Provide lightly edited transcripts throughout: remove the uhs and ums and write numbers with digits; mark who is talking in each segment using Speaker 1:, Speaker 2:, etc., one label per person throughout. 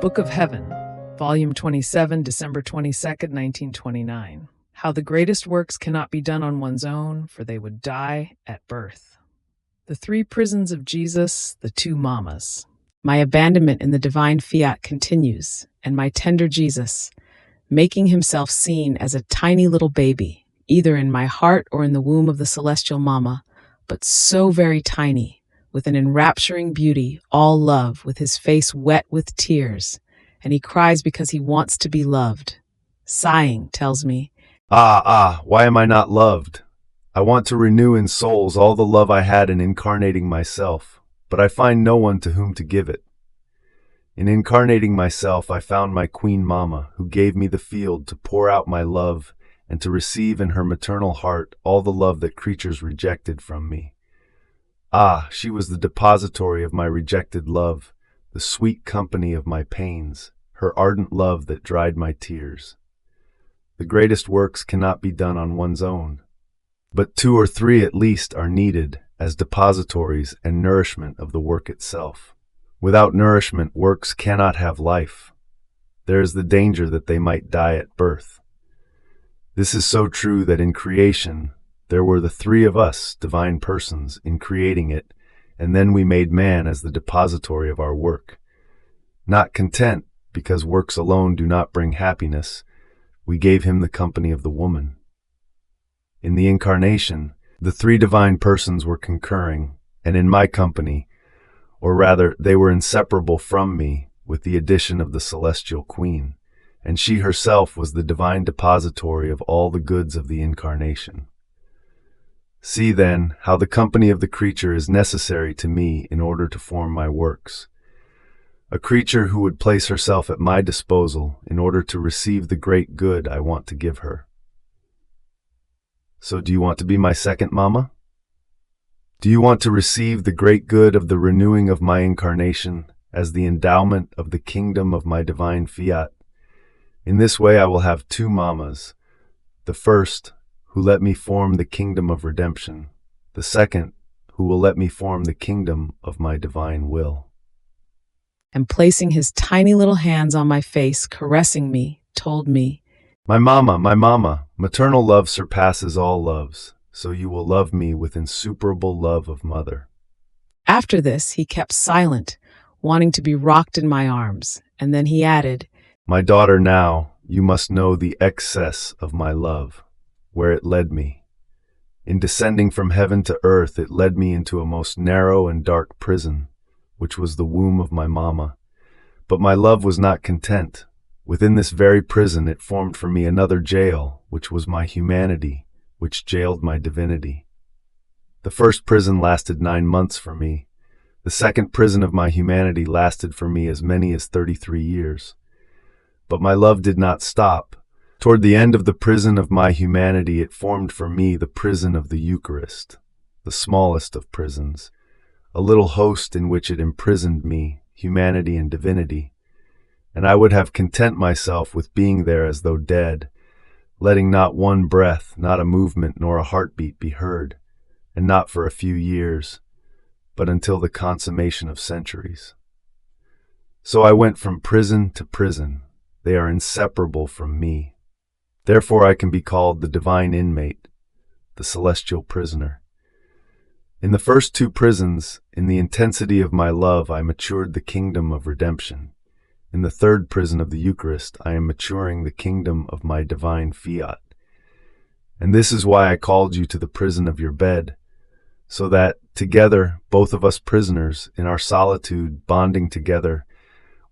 Speaker 1: Book of Heaven, Volume 27, December 22nd, 1929. How the greatest works cannot be done on one's own, for they would die at birth. The three prisons of Jesus, the two mamas. My abandonment in the divine fiat continues, and my tender Jesus, making himself seen as a tiny little baby, either in my heart or in the womb of the celestial mama, but so very tiny, with an enrapturing beauty, all love, with his face wet with tears, and he cries because he wants to be loved. Sighing, tells me,
Speaker 2: Why am I not loved? I want to renew in souls all the love I had in incarnating myself, but I find no one to whom to give it. In incarnating myself, I found my Queen Mama, who gave me the field to pour out my love and to receive in her maternal heart all the love that creatures rejected from me. She was the depository of my rejected love, the sweet company of my pains, her ardent love that dried my tears. The greatest works cannot be done on one's own, but two or three at least are needed as depositories and nourishment of the work itself. Without nourishment, works cannot have life. There is the danger that they might die at birth. This is so true that in creation, there were the three of us, divine persons, in creating it, and then we made man as the depository of our work. Not content, because works alone do not bring happiness, we gave him the company of the woman. In the incarnation, the three divine persons were concurring, and in my company, or rather, they were inseparable from me, with the addition of the celestial queen, and she herself was the divine depository of all the goods of the incarnation. See, then, how the company of the creature is necessary to me in order to form my works. A creature who would place herself at my disposal in order to receive the great good I want to give her. So do you want to be my second mama? Do you want to receive the great good of the renewing of my incarnation as the endowment of the kingdom of my divine fiat? In this way I will have two mamas. The first, who let me form the kingdom of redemption. The second, who will let me form the kingdom of my divine will.
Speaker 1: And placing his tiny little hands on my face, caressing me, told me,
Speaker 2: my mama, maternal love surpasses all loves, so you will love me with insuperable love of mother.
Speaker 1: After this, he kept silent, wanting to be rocked in my arms, and then he added,
Speaker 2: my daughter, now you must know the excess of my love, where it led me. In descending from heaven to earth, it led me into a most narrow and dark prison, which was the womb of my mama. But my love was not content. Within this very prison it formed for me another jail, which was my humanity, which jailed my divinity. The first prison lasted 9 months for me. The second prison of my humanity lasted for me as many as 33 years. But my love did not stop. Toward the end of the prison of my humanity, it formed for me the prison of the Eucharist, the smallest of prisons, a little host in which it imprisoned me, humanity and divinity, and I would have content myself with being there as though dead, letting not one breath, not a movement, nor a heartbeat be heard, and not for a few years, but until the consummation of centuries. So I went from prison to prison. They are inseparable from me. Therefore I can be called the divine inmate, the celestial prisoner. In the first two prisons, in the intensity of my love, I matured the kingdom of redemption. In the third prison of the Eucharist, I am maturing the kingdom of my divine fiat. And this is why I called you to the prison of your bed, so that, together, both of us prisoners, in our solitude, bonding together,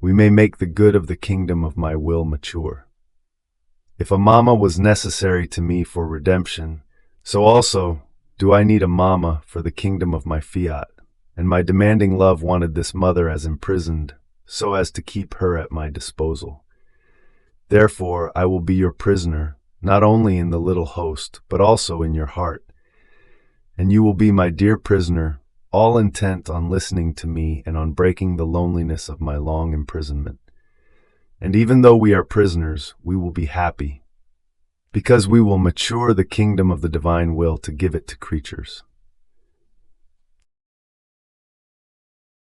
Speaker 2: we may make the good of the kingdom of my will mature. If a mama was necessary to me for redemption, so also do I need a mama for the kingdom of my fiat, and my demanding love wanted this mother as imprisoned, so as to keep her at my disposal. Therefore I will be your prisoner, not only in the little host, but also in your heart. And you will be my dear prisoner, all intent on listening to me and on breaking the loneliness of my long imprisonment. And even though we are prisoners, we will be happy, because we will mature the kingdom of the divine will to give it to creatures.